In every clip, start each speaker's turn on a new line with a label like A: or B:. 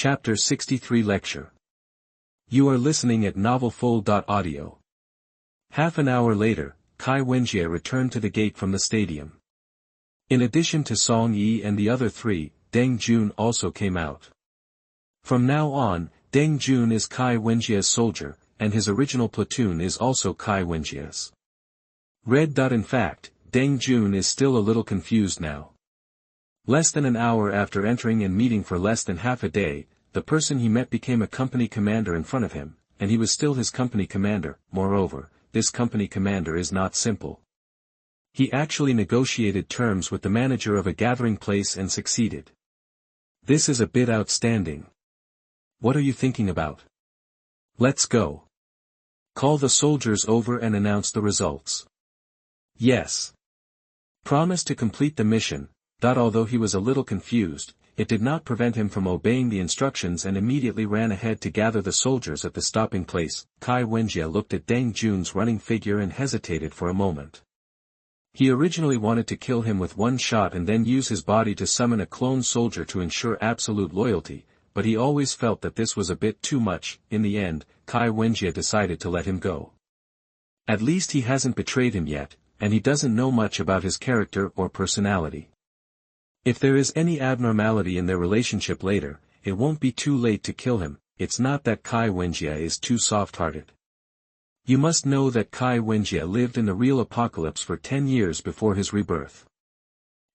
A: Chapter 63 Lecture. You are listening at novelfull.audio. Half an hour later, Kai Wenjie returned to the gate from the stadium. In addition to Song Yi and the other three, Deng Jun also came out. From now on, Deng Jun is Kai Wenjie's soldier, and his original platoon is also Kai Wenjie's. In fact, Deng Jun is still a little confused now. Less than an hour after entering and meeting for less than half a day, the person he met became a company commander in front of him, and he was still his company commander. Moreover, this company commander is not simple. He actually negotiated terms with the manager of a gathering place and succeeded. This is a bit outstanding. What are you thinking about? Let's go. Call the soldiers over and announce the results. Yes. Promise to complete the mission. Although he was a little confused, it did not prevent him from obeying the instructions and immediately ran ahead to gather the soldiers at the stopping place. Kai Wenjie looked at Deng Jun's running figure and hesitated for a moment. He originally wanted to kill him with one shot and then use his body to summon a clone soldier to ensure absolute loyalty, but he always felt that this was a bit too much. In the end, Kai Wenjie decided to let him go. At least he hasn't betrayed him yet, and he doesn't know much about his character or personality. If there is any abnormality in their relationship later, it won't be too late to kill him. It's not that Kai Wenjie is too soft-hearted. You must know that Kai Wenjie lived in the real apocalypse for 10 years before his rebirth.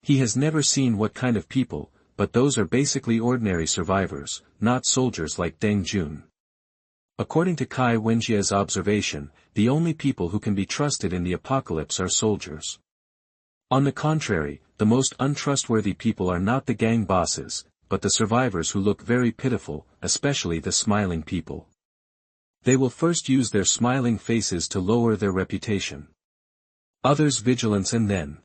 A: He has never seen what kind of people, but those are basically ordinary survivors, not soldiers like Deng Jun. According to Kai Wenjie's observation, the only people who can be trusted in the apocalypse are soldiers. On the contrary, the most untrustworthy people are not the gang bosses, but the survivors who look very pitiful, especially the smiling people. They will first use their smiling faces to lower their reputation. Others' vigilance, and then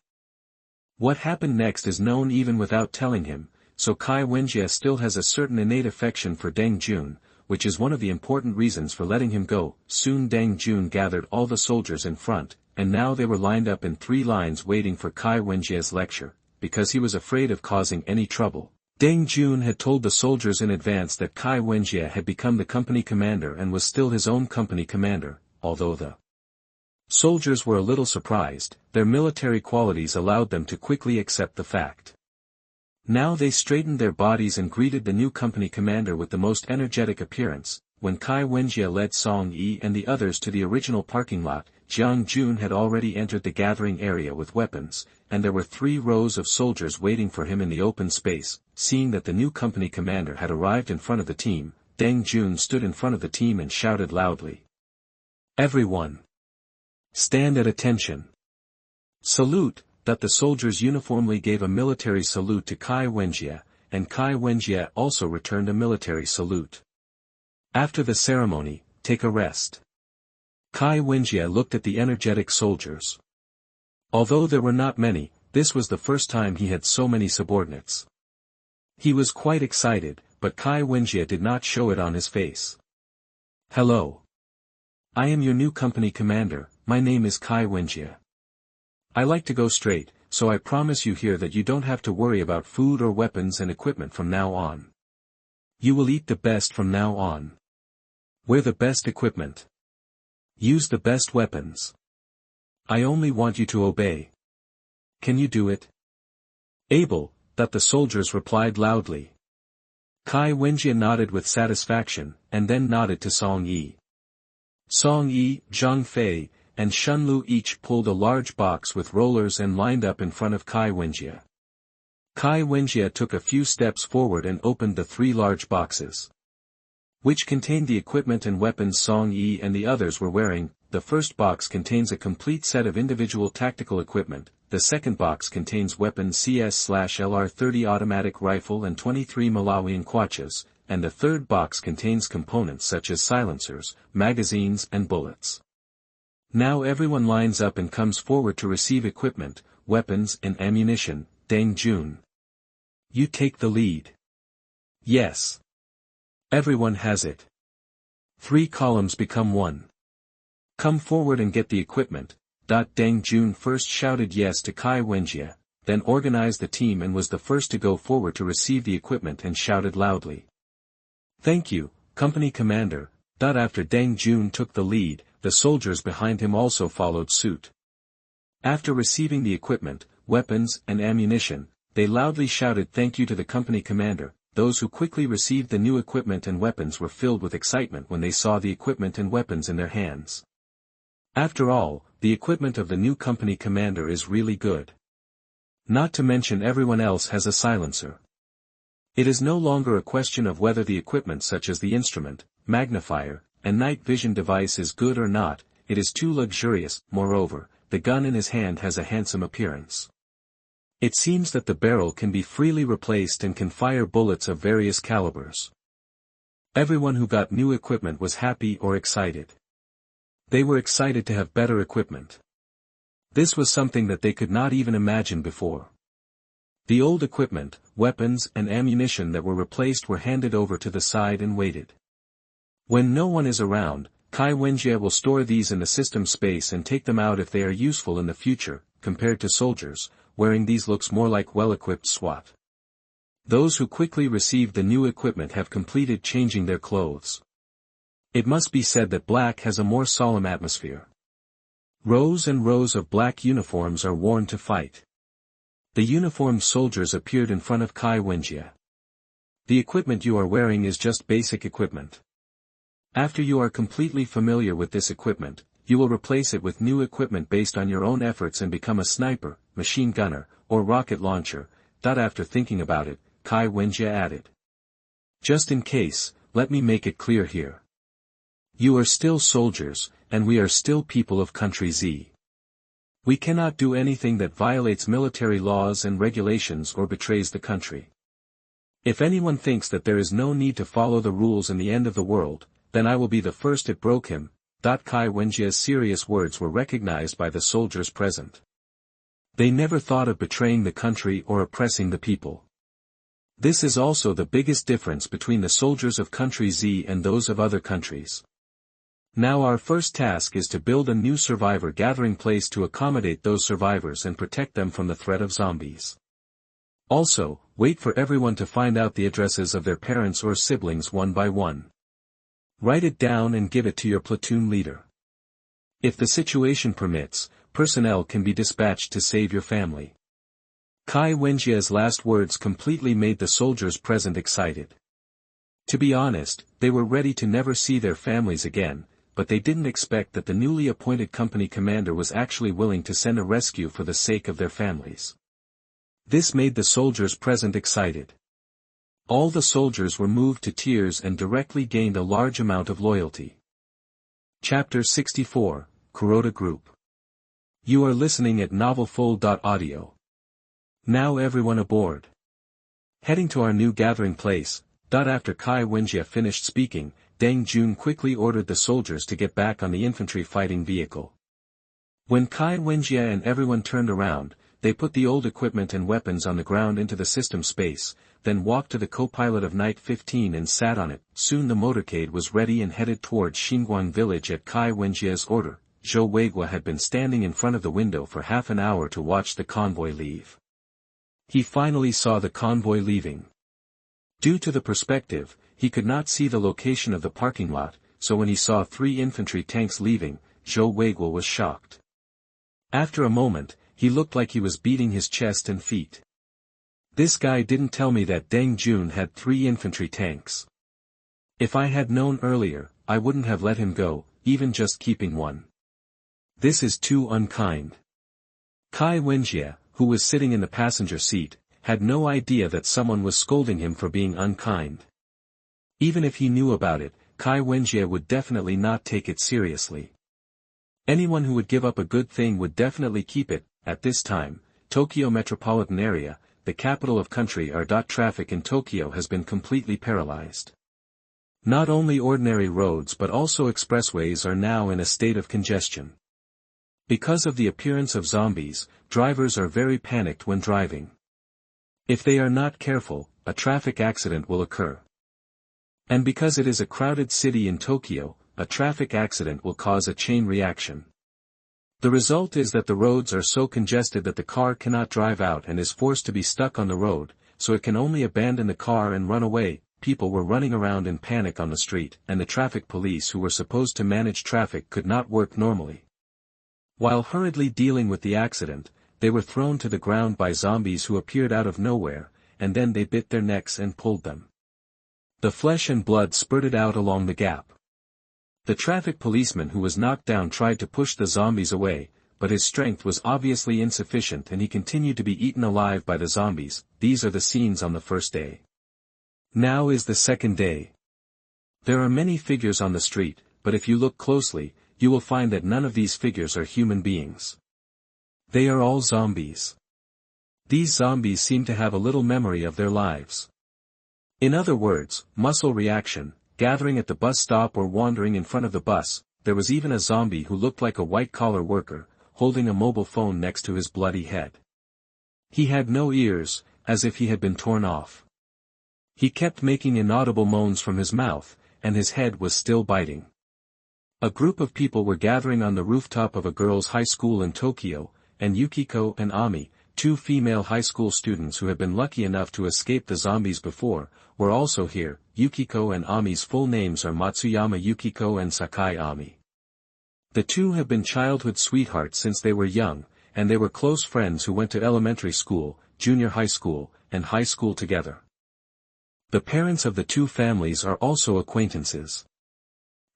A: what happened next is known even without telling him, so Kai Wenjie still has a certain innate affection for Deng Jun, which is one of the important reasons for letting him go. Soon Deng Jun gathered all the soldiers in front, and now they were lined up in 3 lines waiting for Kai Wenjie's lecture, because he was afraid of causing any trouble. Deng Jun had told the soldiers in advance that Kai Wenjie had become the company commander and was still his own company commander, although the soldiers were a little surprised. Their military qualities allowed them to quickly accept the fact. Now they straightened their bodies and greeted the new company commander with the most energetic appearance. When Kai Wenjie led Song Yi and the others to the original parking lot, Jiang Jun had already entered the gathering area with weapons, and there were 3 rows of soldiers waiting for him in the open space. Seeing that the new company commander had arrived in front of the team, Deng Jun stood in front of the team and shouted loudly. Everyone! Stand at attention! Salute! That the soldiers uniformly gave a military salute to Kai Wenjie, and Kai Wenjie also returned a military salute. After the ceremony, take a rest. Kai Wenjie looked at the energetic soldiers. Although there were not many, this was the first time he had so many subordinates. He was quite excited, but Kai Wenjie did not show it on his face. Hello. I am your new company commander. My name is Kai Wenjie. I like to go straight, so I promise you here that you don't have to worry about food or weapons and equipment from now on. You will eat the best from now on. Wear the best equipment. Use the best weapons. I only want you to obey. Can you do it? Able, that the soldiers replied loudly. Kai Wenjie nodded with satisfaction, and then nodded to Song Yi. Song Yi, Zhang Fei, and Shunlu each pulled a large box with rollers and lined up in front of Kai Wenjie. Kai Wenjie took a few steps forward and opened the 3 large boxes, which contained the equipment and weapons Song Yi and the others were wearing. The first box contains a complete set of individual tactical equipment, the second box contains weapons CS/LR-30 automatic rifle and 23 Malawian kwachas, and the third box contains components such as silencers, magazines and bullets. Now everyone lines up and comes forward to receive equipment, weapons and ammunition. Deng Jun, you take the lead. Yes. Everyone has it. 3 columns become 1. Come forward and get the equipment. Deng Jun first shouted yes to Kai Wenjie, then organized the team and was the first to go forward to receive the equipment and shouted loudly. Thank you, Company Commander. After Deng Jun took the lead, the soldiers behind him also followed suit. After receiving the equipment, weapons, and ammunition, they loudly shouted thank you to the company commander. Those who quickly received the new equipment and weapons were filled with excitement when they saw the equipment and weapons in their hands. After all, the equipment of the new company commander is really good. Not to mention everyone else has a silencer. It is no longer a question of whether the equipment such as the instrument, magnifier, and night vision device is good or not, it is too luxurious. Moreover, the gun in his hand has a handsome appearance. It seems that the barrel can be freely replaced and can fire bullets of various calibers. Everyone who got new equipment was happy or excited. They were excited to have better equipment. This was something that they could not even imagine before. The old equipment, weapons and ammunition that were replaced were handed over to the side and waited. When no one is around, Kai Wenjie will store these in the system space and take them out if they are useful in the future. Compared to soldiers, wearing these looks more like well-equipped SWAT. Those who quickly received the new equipment have completed changing their clothes. It must be said that black has a more solemn atmosphere. Rows and rows of black uniforms are worn to fight. The uniformed soldiers appeared in front of Kai Wenjie. The equipment you are wearing is just basic equipment. After you are completely familiar with this equipment, you will replace it with new equipment based on your own efforts and become a sniper, machine gunner, or rocket launcher. After thinking about it, Kai Wenjie added. Just in case, let me make it clear here. You are still soldiers, and we are still people of country Z. We cannot do anything that violates military laws and regulations or betrays the country. If anyone thinks that there is no need to follow the rules in the end of the world, then I will be the first it broke him. Kai Wenjie's serious words were recognized by the soldiers present. They never thought of betraying the country or oppressing the people. This is also the biggest difference between the soldiers of country Z and those of other countries. Now our first task is to build a new survivor gathering place to accommodate those survivors and protect them from the threat of zombies. Also, wait for everyone to find out the addresses of their parents or siblings one by one. Write it down and give it to your platoon leader. If the situation permits, personnel can be dispatched to save your family. Kai Wenjie's last words completely made the soldiers present excited. To be honest, they were ready to never see their families again, but they didn't expect that the newly appointed company commander was actually willing to send a rescue for the sake of their families. This made the soldiers present excited. All the soldiers were moved to tears and directly gained a large amount of loyalty. Chapter 64, Kuroda Group. You are listening at novelfull.audio. Now everyone aboard. Heading to our new gathering place. After Kai Wenjie finished speaking, Deng Jun quickly ordered the soldiers to get back on the infantry fighting vehicle. When Kai Wenjie and everyone turned around, they put the old equipment and weapons on the ground into the system space, then walked to the co-pilot of Night 15 and sat on it. Soon the motorcade was ready and headed towards Xinguang village at Kai Wenjie's order. Zhou Weigua had been standing in front of the window for half an hour to watch the convoy leave. He finally saw the convoy leaving. Due to the perspective, he could not see the location of the parking lot, so when he saw 3 infantry tanks leaving, Zhou Weigua was shocked. After a moment, he looked like he was beating his chest and feet. This guy didn't tell me that Deng Jun had 3 infantry tanks. If I had known earlier, I wouldn't have let him go, even just keeping one. This is too unkind. Kai Wenjie, who was sitting in the passenger seat, had no idea that someone was scolding him for being unkind. Even if he knew about it, Kai Wenjie would definitely not take it seriously. Anyone who would give up a good thing would definitely keep it. At this time, Tokyo metropolitan area, the capital of country traffic in Tokyo has been completely paralyzed. Not only ordinary roads but also expressways are now in a state of congestion. Because of the appearance of zombies, drivers are very panicked when driving. If they are not careful, a traffic accident will occur. And because it is a crowded city in Tokyo, a traffic accident will cause a chain reaction. The result is that the roads are so congested that the car cannot drive out and is forced to be stuck on the road, so it can only abandon the car and run away. people were running around in panic on the street, and the traffic police who were supposed to manage traffic could not work normally. While hurriedly dealing with the accident, they were thrown to the ground by zombies who appeared out of nowhere, and then they bit their necks and pulled them. The flesh and blood spurted out along the gap. The traffic policeman who was knocked down tried to push the zombies away, but his strength was obviously insufficient and he continued to be eaten alive by the zombies. These are the scenes on the first day. Now is the second day. There are many figures on the street, but if you look closely, you will find that none of these figures are human beings. They are all zombies. These zombies seem to have a little memory of their lives. In other words, muscle reaction, gathering at the bus stop or wandering in front of the bus. There was even a zombie who looked like a white-collar worker, holding a mobile phone next to his bloody head. He had no ears, as if he had been torn off. He kept making inaudible moans from his mouth, and his head was still biting. A group of people were gathering on the rooftop of a girls' high school in Tokyo, and Yukiko and Ami, two female high school students who had been lucky enough to escape the zombies before, were also here. Yukiko and Ami's full names are Matsuyama Yukiko and Sakai Ami. The two have been childhood sweethearts since they were young, and they were close friends who went to elementary school, junior high school, and high school together. The parents of the two families are also acquaintances.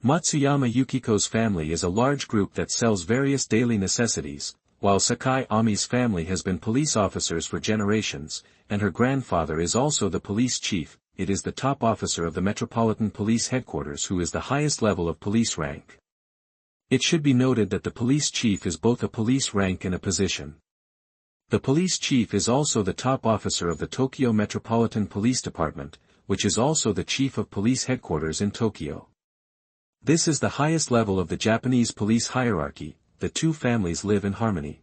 A: Matsuyama Yukiko's family is a large group that sells various daily necessities, while Sakai Ami's family has been police officers for generations, and her grandfather is also the police chief. It is the top officer of the Metropolitan Police Headquarters who is the highest level of police rank. It should be noted that the police chief is both a police rank and a position. The police chief is also the top officer of the Tokyo Metropolitan Police Department, which is also the chief of police headquarters in Tokyo. This is the highest level of the Japanese police hierarchy. The two families live in harmony.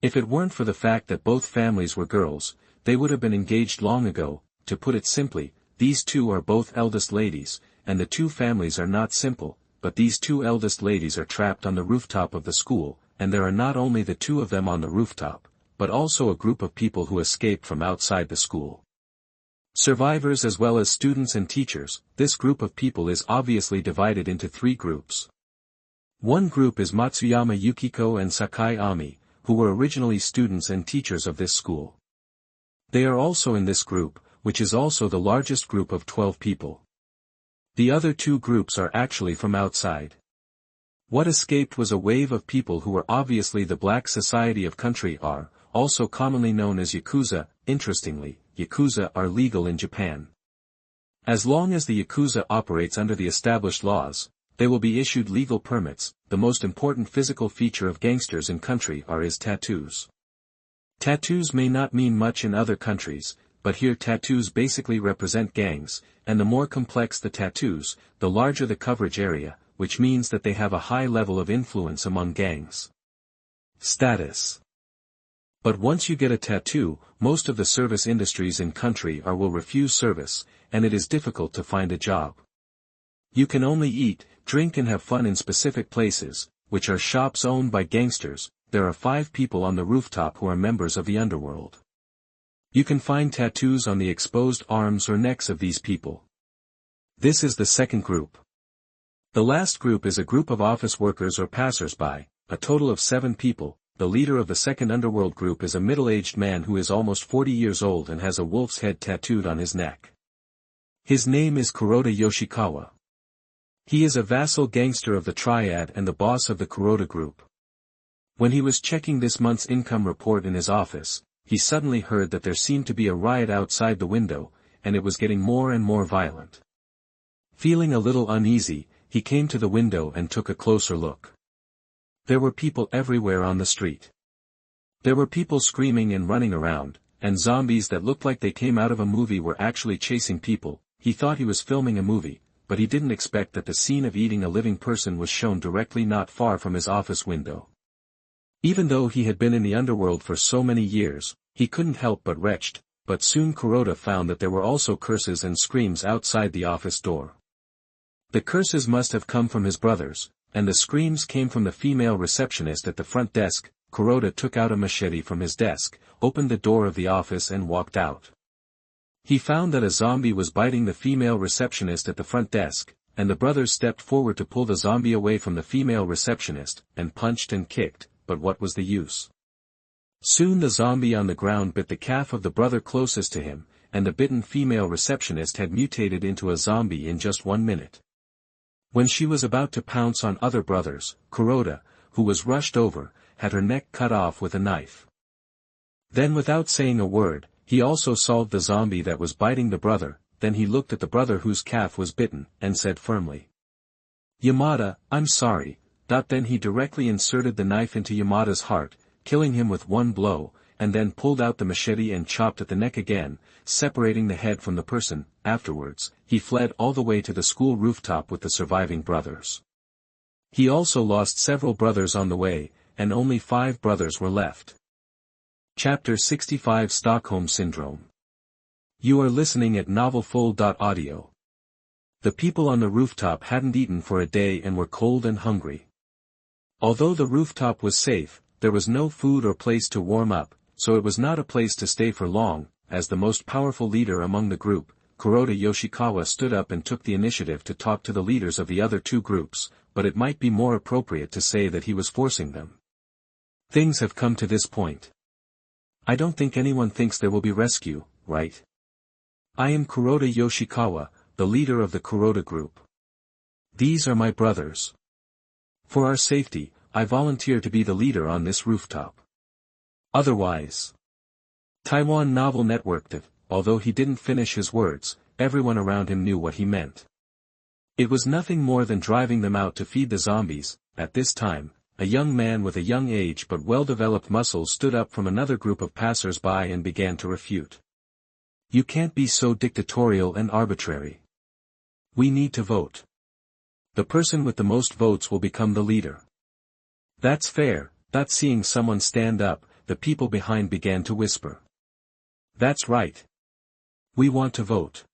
A: If it weren't for the fact that both families were girls, they would have been engaged long ago. To put it simply, these two are both eldest ladies, and the two families are not simple, but these two eldest ladies are trapped on the rooftop of the school, and there are not only the two of them on the rooftop, but also a group of people who escaped from outside the school. Survivors as well as students and teachers. This group of people is obviously divided into three groups. One group is Matsuyama Yukiko and Sakai Ami, who were originally students and teachers of this school. They are also in this group, which is also the largest group of 12 people. The other two groups are actually from outside. What escaped was a wave of people who were obviously the black society of country are, also commonly known as Yakuza. Interestingly, Yakuza are legal in Japan. As long as the Yakuza operates under the established laws, they will be issued legal permits. The most important physical feature of gangsters in country is tattoos. Tattoos may not mean much in other countries, but here tattoos basically represent gangs, and the more complex the tattoos, the larger the coverage area, which means that they have a high level of influence among gangs. Status. But once you get a tattoo, most of the service industries in country will refuse service, and it is difficult to find a job. You can only eat, drink and have fun in specific places, which are shops owned by gangsters. There are 5 people on the rooftop who are members of the underworld. You can find tattoos on the exposed arms or necks of these people. This is the second group. The last group is a group of office workers or passers-by, a total of 7 people. The leader of the second underworld group is a middle-aged man who is almost 40 years old and has a wolf's head tattooed on his neck. His name is Kuroda Yoshikawa. He is a vassal gangster of the Triad and the boss of the Kuroda group. When he was checking this month's income report in his office, he suddenly heard that there seemed to be a riot outside the window, and it was getting more and more violent. Feeling a little uneasy, he came to the window and took a closer look. There were people everywhere on the street. There were people screaming and running around, and zombies that looked like they came out of a movie were actually chasing people. He thought he was filming a movie, but he didn't expect that the scene of eating a living person was shown directly not far from his office window. Even though he had been in the underworld for so many years, he couldn't help but retched, but soon Kuroda found that there were also curses and screams outside the office door. The curses must have come from his brothers, and the screams came from the female receptionist at the front desk. Kuroda took out a machete from his desk, opened the door of the office and walked out. He found that a zombie was biting the female receptionist at the front desk, and the brothers stepped forward to pull the zombie away from the female receptionist, and punched and kicked, but what was the use? Soon the zombie on the ground bit the calf of the brother closest to him, and the bitten female receptionist had mutated into a zombie in just 1 minute. When she was about to pounce on other brothers, Kuroda, who was rushed over, had her neck cut off with a knife. Then without saying a word, he also solved the zombie that was biting the brother. Then he looked at the brother whose calf was bitten, and said firmly, "Yamada, I'm sorry." Then he directly inserted the knife into Yamada's heart, killing him with one blow, and then pulled out the machete and chopped at the neck again, separating the head from the person. Afterwards, he fled all the way to the school rooftop with the surviving brothers. He also lost several brothers on the way, and only 5 brothers were left. Chapter 65 Stockholm Syndrome. You are listening at NavelFull.audio. The people on the rooftop hadn't eaten for a day and were cold and hungry. Although the rooftop was safe, there was no food or place to warm up, so it was not a place to stay for long. As the most powerful leader among the group, Kuroda Yoshikawa stood up and took the initiative to talk to the leaders of the other 2 groups, but it might be more appropriate to say that he was forcing them. Things have come to this point. I don't think anyone thinks there will be rescue, right? I am Kuroda Yoshikawa, the leader of the Kuroda group. These are my brothers. For our safety, I volunteer to be the leader on this rooftop. Otherwise. Taiwan Novel networked. Although he didn't finish his words, everyone around him knew what he meant. It was nothing more than driving them out to feed the zombies. At this time, a young man with a young age but well-developed muscles stood up from another group of passers-by and began to refute. You can't be so dictatorial and arbitrary. We need to vote. The person with the most votes will become the leader. That's fair. Seeing someone stand up, the people behind began to whisper. That's right. We want to vote.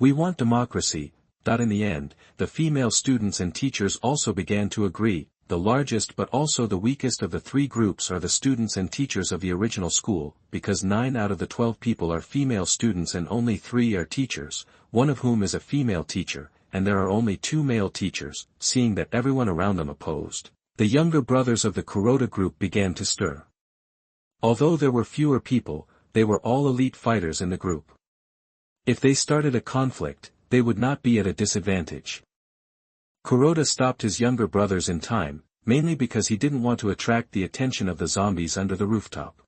A: We want democracy. In the end, the female students and teachers also began to agree. The largest but also the weakest of the 3 groups are the students and teachers of the original school, because 9 out of the 12 people are female students and only 3 are teachers, one of whom is a female teacher, and there are only 2 male teachers. Seeing that everyone around them opposed, the younger brothers of the Kuroda group began to stir. Although there were fewer people, they were all elite fighters in the group. If they started a conflict, they would not be at a disadvantage. Kuroda stopped his younger brothers in time, mainly because he didn't want to attract the attention of the zombies under the rooftop.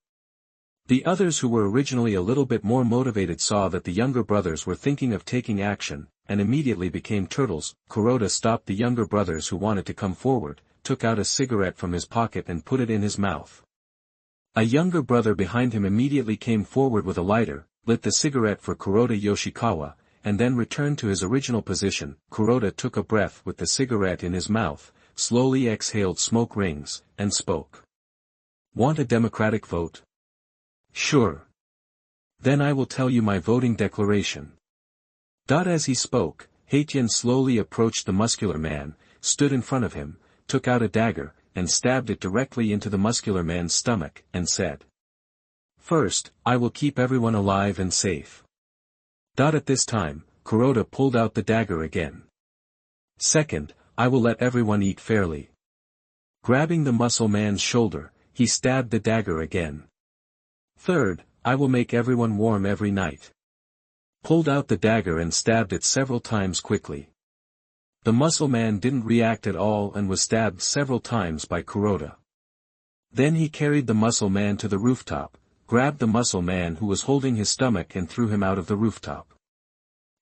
A: The others who were originally a little bit more motivated saw that the younger brothers were thinking of taking action, and immediately became turtles. Kuroda stopped the younger brothers who wanted to come forward, took out a cigarette from his pocket and put it in his mouth. A younger brother behind him immediately came forward with a lighter, lit the cigarette for Kuroda Yoshikawa, and then returned to his original position. Kuroda took a breath with the cigarette in his mouth, slowly exhaled smoke rings, and spoke. Want a democratic vote? Sure. Then I will tell you my voting declaration. As he spoke, Haitian slowly approached the muscular man, stood in front of him, took out a dagger, and stabbed it directly into the muscular man's stomach, and said. First, I will keep everyone alive and safe. At this time, Kuroda pulled out the dagger again. Second, I will let everyone eat fairly. Grabbing the muscle man's shoulder, he stabbed the dagger again. Third, I will make everyone warm every night. Pulled out the dagger and stabbed it several times quickly. The muscle man didn't react at all and was stabbed several times by Kuroda. Then he carried the muscle man to the rooftop, grabbed the muscle man who was holding his stomach and threw him out of the rooftop.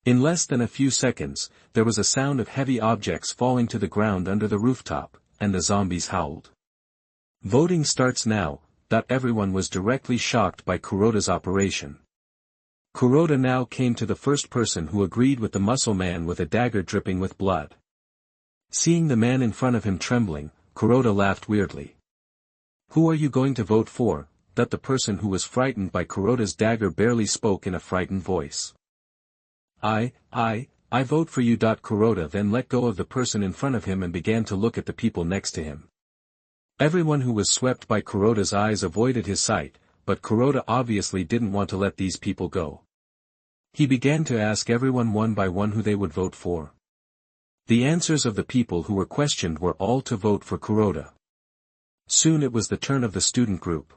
A: In less than a few seconds, there was a sound of heavy objects falling to the ground under the rooftop, and the zombies howled. Voting starts now. Everyone was directly shocked by Kuroda's operation. Kuroda now came to the first person who agreed with the muscle man with a dagger dripping with blood. Seeing the man in front of him trembling, Kuroda laughed weirdly. Who are you going to vote for? The person who was frightened by Kuroda's dagger barely spoke in a frightened voice. I vote for you. Kuroda then let go of the person in front of him and began to look at the people next to him. Everyone who was swept by Kuroda's eyes avoided his sight, but Kuroda obviously didn't want to let these people go. He began to ask everyone one by one who they would vote for. The answers of the people who were questioned were all to vote for Kuroda. Soon it was the turn of the student group.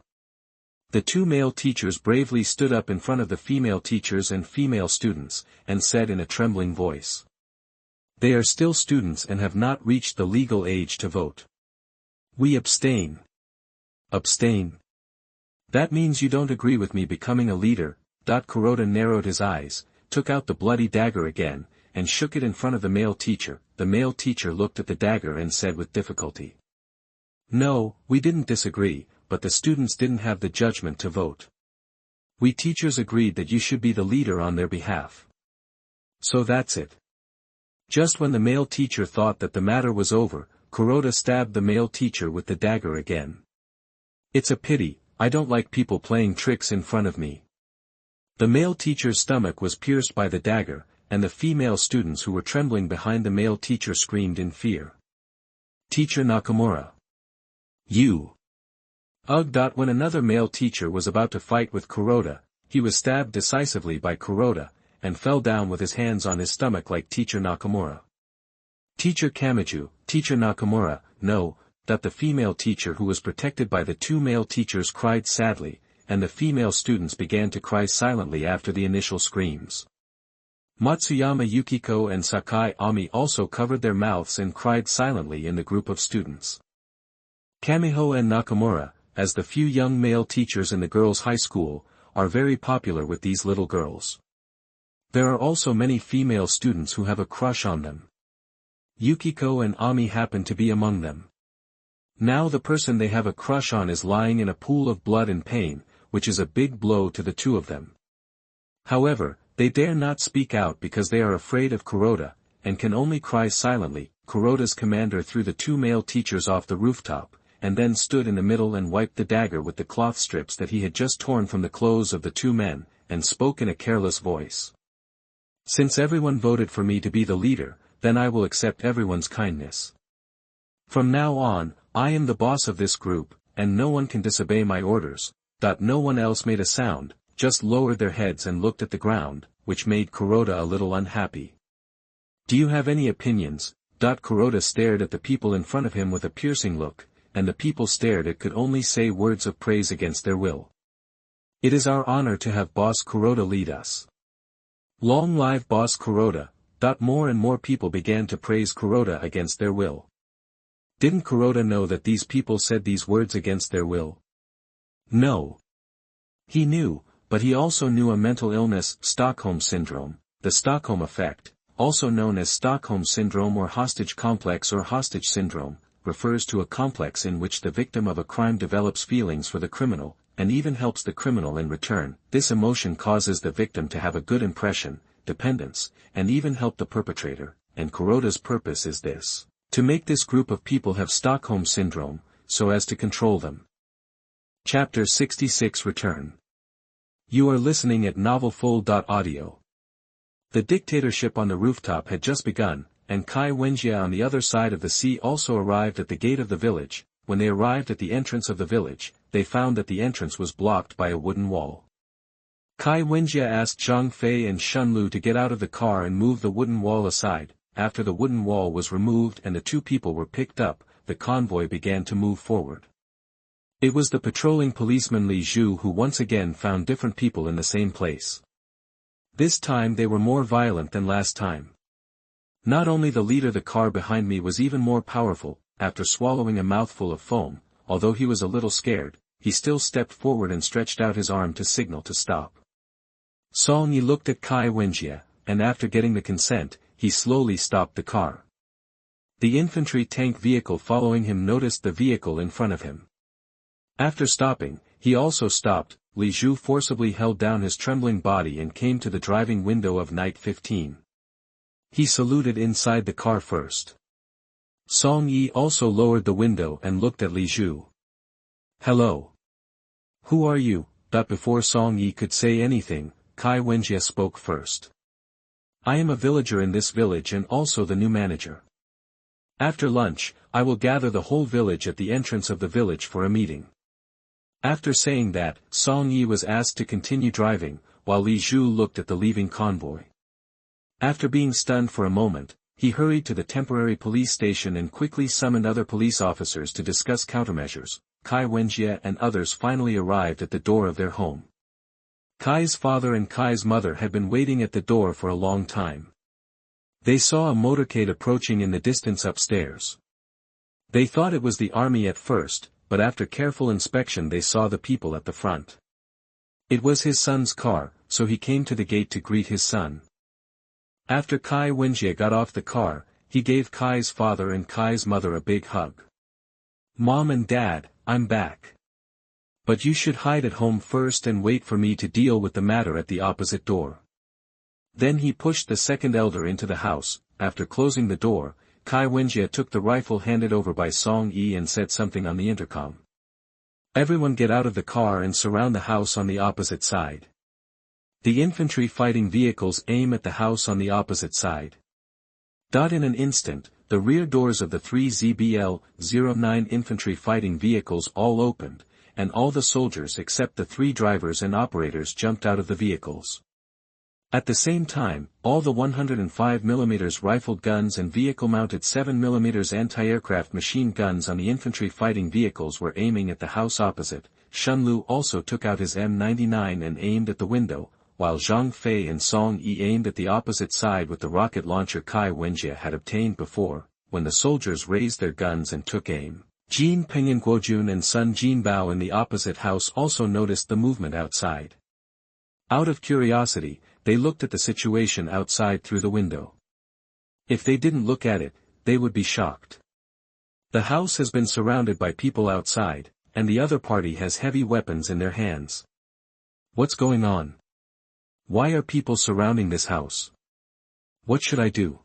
A: The two male teachers bravely stood up in front of the female teachers and female students, and said in a trembling voice. They are still students and have not reached the legal age to vote. We abstain. Abstain? That means you don't agree with me becoming a leader. Kuroda narrowed his eyes, took out the bloody dagger again, and shook it in front of the male teacher. The male teacher looked at the dagger and said with difficulty. No, we didn't disagree, but the students didn't have the judgment to vote. We teachers agreed that you should be the leader on their behalf. So that's it. Just when the male teacher thought that the matter was over, Kuroda stabbed the male teacher with the dagger again. It's a pity, I don't like people playing tricks in front of me. The male teacher's stomach was pierced by the dagger, and the female students who were trembling behind the male teacher screamed in fear. Teacher Nakamura. You. Ugh. When another male teacher was about to fight with Kuroda, he was stabbed decisively by Kuroda, and fell down with his hands on his stomach like Teacher Nakamura. Teacher Kamiju, Teacher Nakamura, no. The female teacher who was protected by the two male teachers cried sadly, and the female students began to cry silently after the initial screams. Matsuyama Yukiko and Sakai Ami also covered their mouths and cried silently in the group of students. Kamiho and Nakamura, as the few young male teachers in the girls' high school, are very popular with these little girls. There are also many female students who have a crush on them. Yukiko and Ami happen to be among them. Now the person they have a crush on is lying in a pool of blood and pain, which is a big blow to the two of them. However, they dare not speak out because they are afraid of Kuroda, and can only cry silently. Kuroda's commander threw the two male teachers off the rooftop, and then stood in the middle and wiped the dagger with the cloth strips that he had just torn from the clothes of the two men, and spoke in a careless voice. Since everyone voted for me to be the leader, then I will accept everyone's kindness. From now on, I am the boss of this group, and no one can disobey my orders. No one else made a sound, just lowered their heads and looked at the ground, which made Kuroda a little unhappy. Do you have any opinions? Kuroda stared at the people in front of him with a piercing look, and the people stared and could only say words of praise against their will. It is our honor to have Boss Kuroda lead us. Long live Boss Kuroda. More and more people began to praise Kuroda against their will. Didn't Kuroda know that these people said these words against their will? No. He knew, but he also knew a mental illness, Stockholm Syndrome, the Stockholm Effect, also known as Stockholm Syndrome or Hostage Complex or Hostage Syndrome, refers to a complex in which the victim of a crime develops feelings for the criminal, and even helps the criminal in return. This emotion causes the victim to have a good impression, dependence, and even help the perpetrator, and Kuroda's purpose is this: to make this group of people have Stockholm Syndrome, so as to control them. Chapter 66 Return. You are listening at NovelFull.audio. The dictatorship on the rooftop had just begun, and Kai Wenjia on the other side of the sea also arrived at the gate of the village. When they arrived at the entrance of the village, they found that the entrance was blocked by a wooden wall. Kai Wenjia asked Zhang Fei and Shunlu to get out of the car and move the wooden wall aside. After the wooden wall was removed and the two people were picked up, the convoy began to move forward. It was the patrolling policeman Li Zhu who once again found different people in the same place. This time they were more violent than last time. Not only the leader, the car behind me was even more powerful. After swallowing a mouthful of foam, although he was a little scared, he still stepped forward and stretched out his arm to signal to stop. Song Yi looked at Kai Wenjia, and after getting the consent, he slowly stopped the car. The infantry tank vehicle following him noticed the vehicle in front of him. After stopping, he also stopped. Li Zhu forcibly held down his trembling body and came to the driving window of Night 15. He saluted inside the car first. Song Yi also lowered the window and looked at Li Zhu. Hello. Who are you? Before Song Yi could say anything, Kai Wenjia spoke first. I am a villager in this village and also the new manager. After lunch, I will gather the whole village at the entrance of the village for a meeting. After saying that, Song Yi was asked to continue driving, while Li Zhu looked at the leaving convoy. After being stunned for a moment, he hurried to the temporary police station and quickly summoned other police officers to discuss countermeasures. Kai Wenjie and others finally arrived at the door of their home. Kai's father and Kai's mother had been waiting at the door for a long time. They saw a motorcade approaching in the distance upstairs. They thought it was the army at first, but after careful inspection they saw the people at the front. It was his son's car, so he came to the gate to greet his son. After Kai Wenjie got off the car, he gave Kai's father and Kai's mother a big hug. "Mom and Dad, I'm back. But you should hide at home first and wait for me to deal with the matter at the opposite door." Then he pushed the second elder into the house. After closing the door, Kai Wenjie took the rifle handed over by Song Yi and said something on the intercom. "Everyone get out of the car and surround the house on the opposite side. The infantry fighting vehicles aim at the house on the opposite side." In an instant, the rear doors of the 3 ZBL-09 infantry fighting vehicles all opened, and all the soldiers except the 3 drivers and operators jumped out of the vehicles. At the same time, all the 105mm rifled guns and vehicle-mounted 7mm anti-aircraft machine guns on the infantry fighting vehicles were aiming at the house opposite. Shunlu also took out his M99 and aimed at the window, while Zhang Fei and Song Yi aimed at the opposite side with the rocket launcher Kai Wenjie had obtained before. When the soldiers raised their guns and took aim, Jin Ping and Guojun and Sun Jinbao in the opposite house also noticed the movement outside. Out of curiosity, they looked at the situation outside through the window. If they didn't look at it, they would be shocked. The house has been surrounded by people outside, and the other party has heavy weapons in their hands. What's going on? Why are people surrounding this house? What should I do?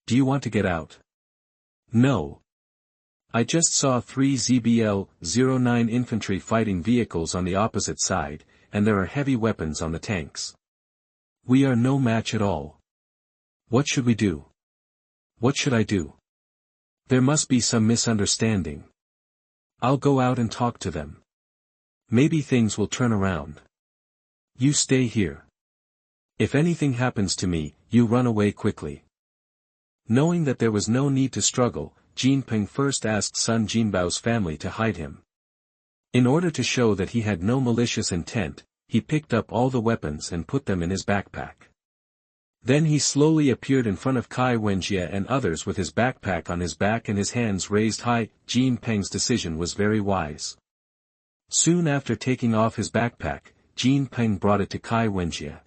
A: Do you want to get out? No. I just saw 3 ZBL-09 infantry fighting vehicles on the opposite side, and there are heavy weapons on the tanks. We are no match at all. What should we do? What should I do? There must be some misunderstanding. I'll go out and talk to them. Maybe things will turn around. You stay here. If anything happens to me, you run away quickly." Knowing that there was no need to struggle, Jin Ping first asked Sun Jinbao's family to hide him. In order to show that he had no malicious intent, he picked up all the weapons and put them in his backpack. Then he slowly appeared in front of Kai Wenjie and others with his backpack on his back and his hands raised high. Jin Ping's decision was very wise. Soon after taking off his backpack, Jin Ping brought it to Kai Wenjie.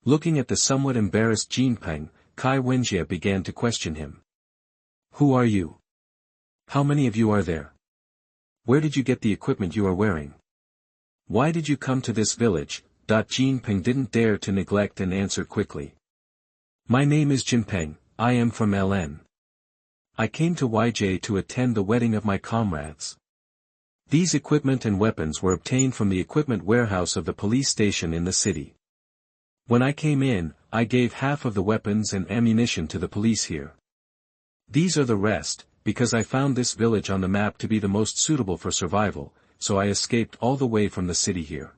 A: Looking at the somewhat embarrassed Jin Ping, Kai Wenjie began to question him. "Who are you? How many of you are there? Where did you get the equipment you are wearing? Why did you come to this village?" Jin Ping didn't dare to neglect and answered quickly. "My name is Jin Ping, I am from LN. I came to YJ to attend the wedding of my comrades. These equipment and weapons were obtained from the equipment warehouse of the police station in the city. When I came in, I gave half of the weapons and ammunition to the police here. These are the rest, because I found this village on the map to be the most suitable for survival, so I escaped all the way from the city here."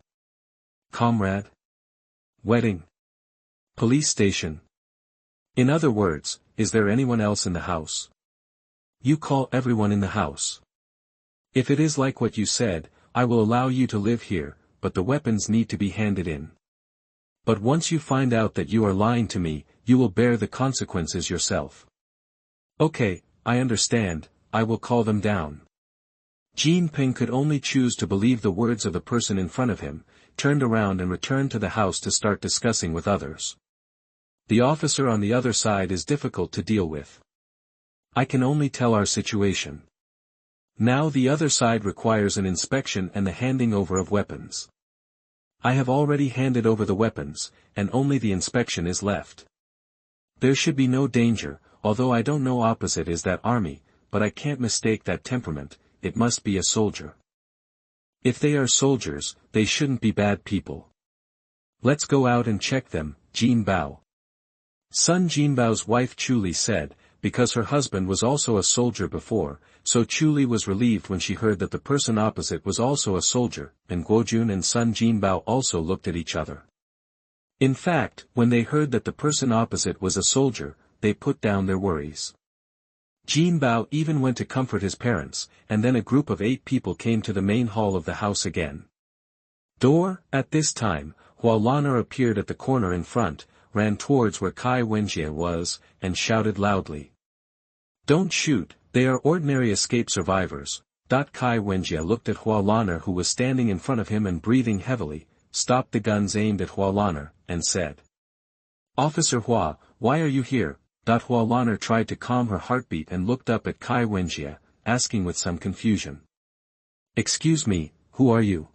A: Comrade? Wedding? Police station? In other words, is there anyone else in the house? You call everyone in the house. If it is like what you said, I will allow you to live here, but the weapons need to be handed in. But once you find out that you are lying to me, you will bear the consequences yourself. Okay, I understand, I will call them down. Jin Ping could only choose to believe the words of the person in front of him, turned around and returned to the house to start discussing with others. The officer on the other side is difficult to deal with. I can only tell our situation. Now the other side requires an inspection and the handing over of weapons. I have already handed over the weapons, and only the inspection is left. There should be no danger, although I don't know opposite is that army, but I can't mistake that temperament, it must be a soldier. If they are soldiers, they shouldn't be bad people. Let's go out and check them, Jin Bao. Sun Jinbao's wife Chuli said, because her husband was also a soldier before, so Chuli was relieved when she heard that the person opposite was also a soldier, and Guojun and Sun Jinbao also looked at each other. In fact, when they heard that the person opposite was a soldier, they put down their worries. Jin Bao even went to comfort his parents, and then a group of 8 people came to the main hall of the house again. At this time, Hualana appeared at the corner in front, ran towards where Kai Wenjie was, and shouted loudly. "Don't shoot, they are ordinary escape survivors." Kai Wenjie looked at Hualana, who was standing in front of him and breathing heavily, stopped the guns aimed at Hualana, and said. "Officer Hua, why are you here?" Hualana tried to calm her heartbeat and looked up at Kai Wenjie, asking with some confusion. "Excuse me, who are you?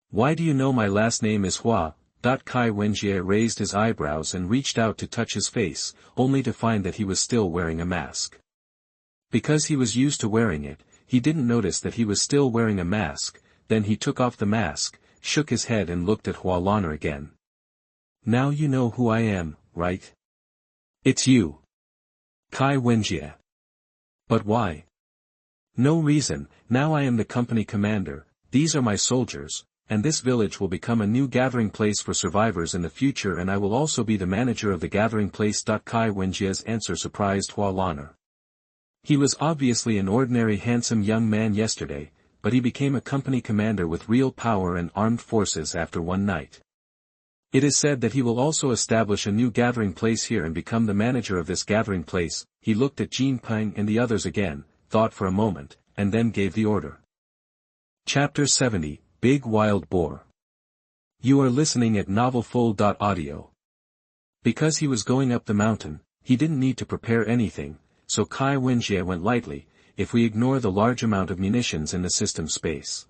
A: Why do you know my last name is Hua?" Kai Wenjie raised his eyebrows and reached out to touch his face, only to find that he was still wearing a mask. Because he was used to wearing it, he didn't notice that he was still wearing a mask. Then he took off the mask, shook his head and looked at Hualana again. "Now you know who I am, right? It's you. Kai Wenjie. But why?" "No reason, now I am the company commander, these are my soldiers, and this village will become a new gathering place for survivors in the future, and I will also be the manager of the gathering place." Kai Wenjie's answer surprised Hualana. He was obviously an ordinary handsome young man yesterday, but he became a company commander with real power and armed forces after one night. It is said that he will also establish a new gathering place here and become the manager of this gathering place. He looked at Jin Peng and the others again, thought for a moment, and then gave the order. Chapter 70, Big Wild Boar. You are listening at NavelFull.audio. Because he was going up the mountain, he didn't need to prepare anything, so Kai Wenjie went lightly, if we ignore the large amount of munitions in the system space.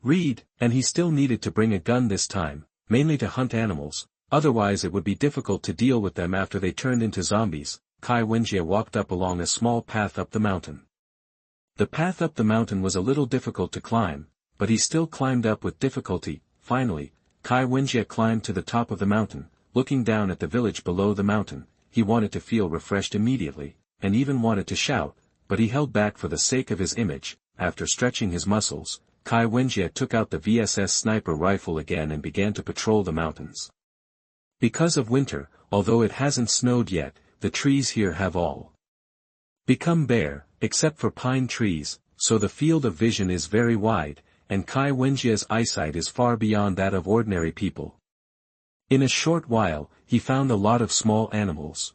A: And he still needed to bring a gun this time, mainly to hunt animals, otherwise it would be difficult to deal with them after they turned into zombies. Kai Wenjie walked up along a small path up the mountain. The path up the mountain was a little difficult to climb, but he still climbed up with difficulty. Finally, Kai Wenjie climbed to the top of the mountain, looking down at the village below the mountain. He wanted to feel refreshed immediately, and even wanted to shout, but he held back for the sake of his image. After stretching his muscles, Kai Wenjie took out the VSS sniper rifle again and began to patrol the mountains. Because of winter, although it hasn't snowed yet, the trees here have all become bare, except for pine trees, so the field of vision is very wide, and Kai Wenjie's eyesight is far beyond that of ordinary people. In a short while, he found a lot of small animals.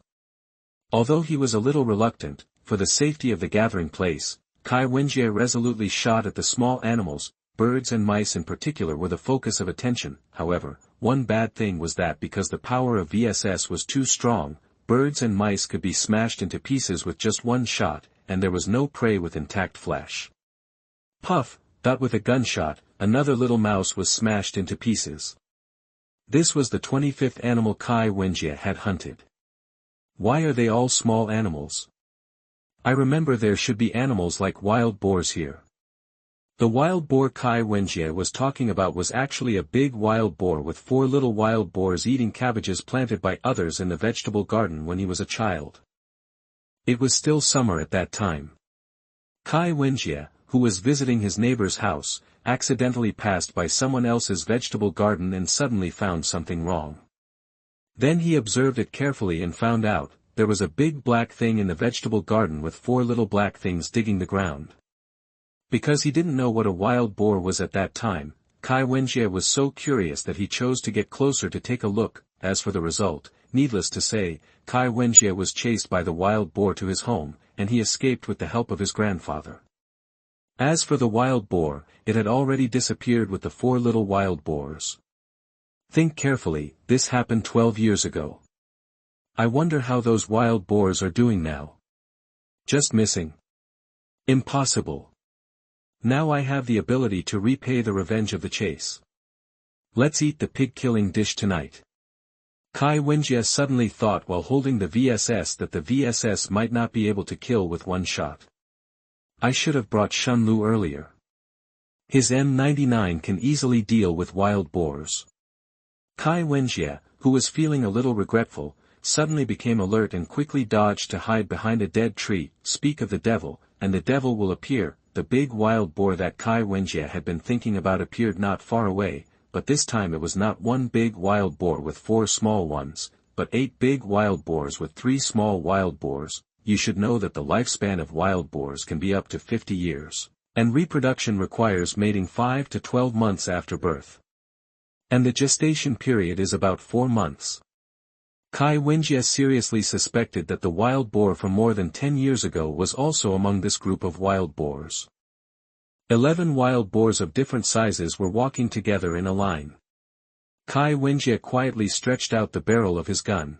A: Although he was a little reluctant, for the safety of the gathering place, Kai Wenjie resolutely shot at the small animals. Birds and mice in particular were the focus of attention. However, one bad thing was that because the power of VSS was too strong, birds and mice could be smashed into pieces with just one shot, and there was no prey with intact flesh. Puff, with a gunshot, another little mouse was smashed into pieces. This was the 25th animal Kai Wenjie had hunted. Why are they all small animals? I remember there should be animals like wild boars here. The wild boar Kai Wenjie was talking about was actually a big wild boar with 4 little wild boars eating cabbages planted by others in the vegetable garden when he was a child. It was still summer at that time. Kai Wenjie, who was visiting his neighbor's house, accidentally passed by someone else's vegetable garden and suddenly found something wrong. Then he observed it carefully and found out, there was a big black thing in the vegetable garden with 4 little black things digging the ground. Because he didn't know what a wild boar was at that time, Kai Wenjie was so curious that he chose to get closer to take a look. As for the result, needless to say, Kai Wenjie was chased by the wild boar to his home, and he escaped with the help of his grandfather. As for the wild boar, it had already disappeared with the 4 little wild boars. Think carefully, this happened 12 years ago. I wonder how those wild boars are doing now. Just missing. Impossible. Now I have the ability to repay the revenge of the chase. Let's eat the pig-killing dish tonight. Kai Wenjie suddenly thought while holding the VSS that the VSS might not be able to kill with one shot. I should have brought Shunlu earlier. His M99 can easily deal with wild boars. Kai Wenjie, who was feeling a little regretful, suddenly became alert and quickly dodged to hide behind a dead tree. Speak of the devil, and the devil will appear. The big wild boar that Kai Wenjie had been thinking about appeared not far away, but this time it was not one big wild boar with 4 small ones, but 8 big wild boars with 3 small wild boars. You should know that the lifespan of wild boars can be up to 50 years, and reproduction requires mating 5 to 12 months after birth. And the gestation period is about 4 months. Kai Wenjie seriously suspected that the wild boar from more than 10 years ago was also among this group of wild boars. 11 wild boars of different sizes were walking together in a line. Kai Wenjie quietly stretched out the barrel of his gun.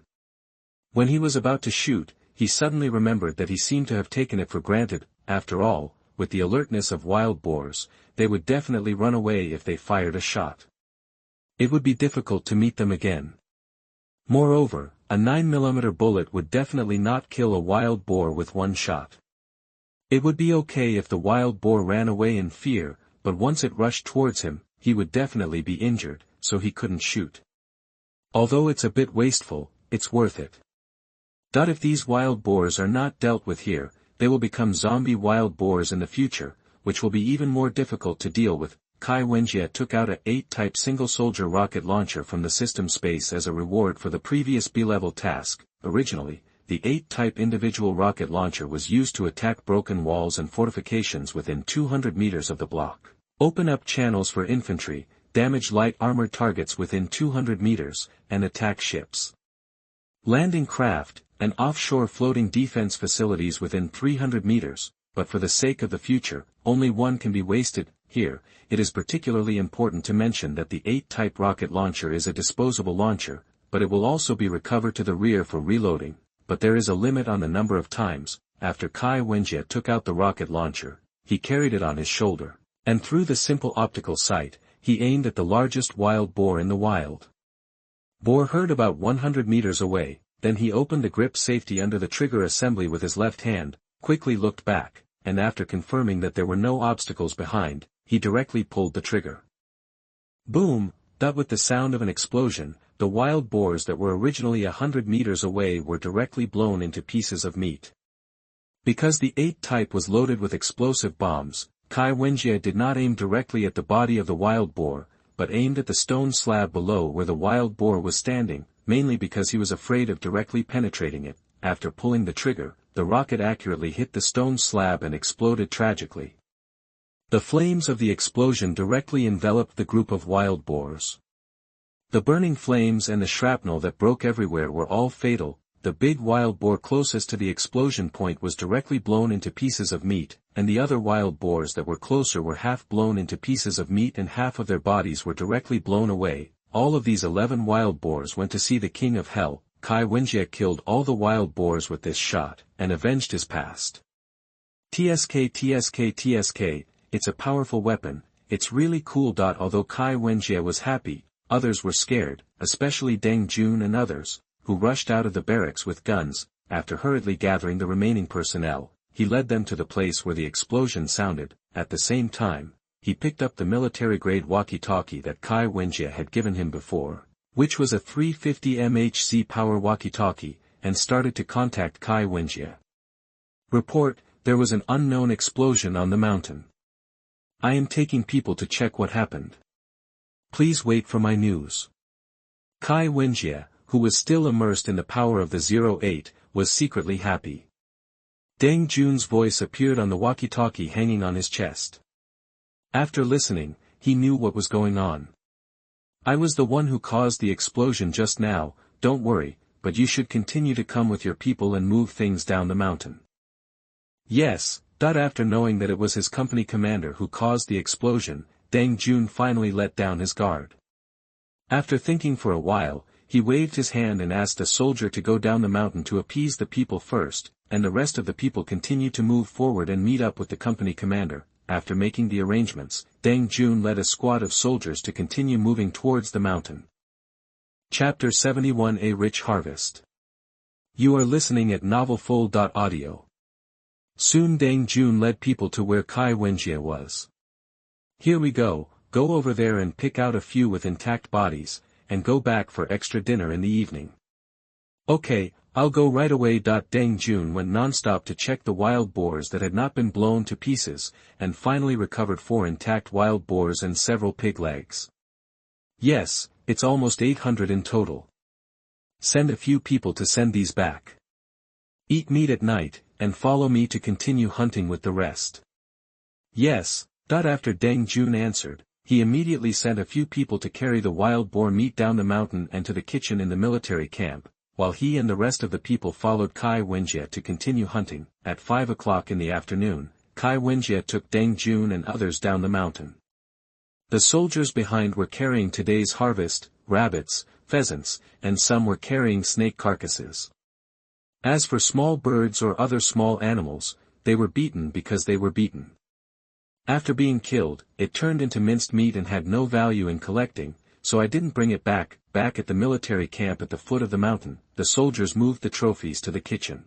A: When he was about to shoot, he suddenly remembered that he seemed to have taken it for granted. After all, with the alertness of wild boars, they would definitely run away if they fired a shot. It would be difficult to meet them again. Moreover, a 9mm bullet would definitely not kill a wild boar with one shot. It would be okay if the wild boar ran away in fear, but once it rushed towards him, he would definitely be injured, so he couldn't shoot. Although it's a bit wasteful, it's worth it. If these wild boars are not dealt with here, they will become zombie wild boars in the future, which will be even more difficult to deal with. Kai Wenjie took out a 8-type single-soldier rocket launcher from the system space as a reward for the previous B-level task. Originally, the 8-type individual rocket launcher was used to attack broken walls and fortifications within 200 meters of the block, open up channels for infantry, damage light armored targets within 200 meters, and attack ships, landing craft, and offshore floating defense facilities within 300 meters, but for the sake of the future, only one can be wasted. Here, it is particularly important to mention that the 8-type rocket launcher is a disposable launcher, but it will also be recovered to the rear for reloading, but there is a limit on the number of times. After Kai Wenjie took out the rocket launcher, he carried it on his shoulder, and through the simple optical sight, he aimed at the largest wild boar in the wild. Boar heard about 100 meters away. Then he opened the grip safety under the trigger assembly with his left hand, quickly looked back, and after confirming that there were no obstacles behind, he directly pulled the trigger. Boom! With the sound of an explosion, the wild boars that were originally 100 meters away were directly blown into pieces of meat. Because the 8-type was loaded with explosive bombs, Kai Wenjie did not aim directly at the body of the wild boar, but aimed at the stone slab below where the wild boar was standing, mainly because he was afraid of directly penetrating it. After pulling the trigger, the rocket accurately hit the stone slab and exploded tragically. The flames of the explosion directly enveloped the group of wild boars. The burning flames and the shrapnel that broke everywhere were all fatal. The big wild boar closest to the explosion point was directly blown into pieces of meat, and the other wild boars that were closer were half blown into pieces of meat and half of their bodies were directly blown away. All of these 11 wild boars went to see the King of Hell. Kai Wenjie killed all the wild boars with this shot, and avenged his past. TSK, it's a powerful weapon, it's really cool. Although Kai Wenjie was happy, others were scared, especially Deng Jun and others, who rushed out of the barracks with guns. After hurriedly gathering the remaining personnel, he led them to the place where the explosion sounded. At the same time, he picked up the military-grade walkie-talkie that Kai Wenjie had given him before, which was a 350 MHz power walkie-talkie, and started to contact Kai Wenjie. Report, there was an unknown explosion on the mountain. I am taking people to check what happened. Please wait for my news. Kai Wenjie, who was still immersed in the power of the 08, was secretly happy. Deng Jun's voice appeared on the walkie-talkie hanging on his chest. After listening, he knew what was going on. I was the one who caused the explosion just now, don't worry, but you should continue to come with your people and move things down the mountain. Yes. After knowing that it was his company commander who caused the explosion, Deng Jun finally let down his guard. After thinking for a while, he waved his hand and asked a soldier to go down the mountain to appease the people first, and the rest of the people continued to move forward and meet up with the company commander. After making the arrangements, Deng Jun led a squad of soldiers to continue moving towards the mountain. Chapter 71: A Rich Harvest. You are listening at NavelFull.audio. Soon Deng Jun led people to where Kai Wenjie was. Here we go over there and pick out a few with intact bodies, and go back for extra dinner in the evening. Okay, I'll go right away. Deng Jun went non-stop to check the wild boars that had not been blown to pieces, and finally recovered 4 intact wild boars and several pig legs. Yes, it's almost 800 in total. Send a few people to send these back. Eat meat at night, and follow me to continue hunting with the rest. Yes. After Deng Jun answered, he immediately sent a few people to carry the wild boar meat down the mountain and to the kitchen in the military camp, while he and the rest of the people followed Kai Wenjie to continue hunting. At 5 o'clock in the afternoon, Kai Wenjie took Deng Jun and others down the mountain. The soldiers behind were carrying today's harvest, rabbits, pheasants, and some were carrying snake carcasses. As for small birds or other small animals, they were beaten because they were beaten. After being killed, it turned into minced meat and had no value in collecting, so I didn't bring it back. Back at the military camp at the foot of the mountain, the soldiers moved the trophies to the kitchen.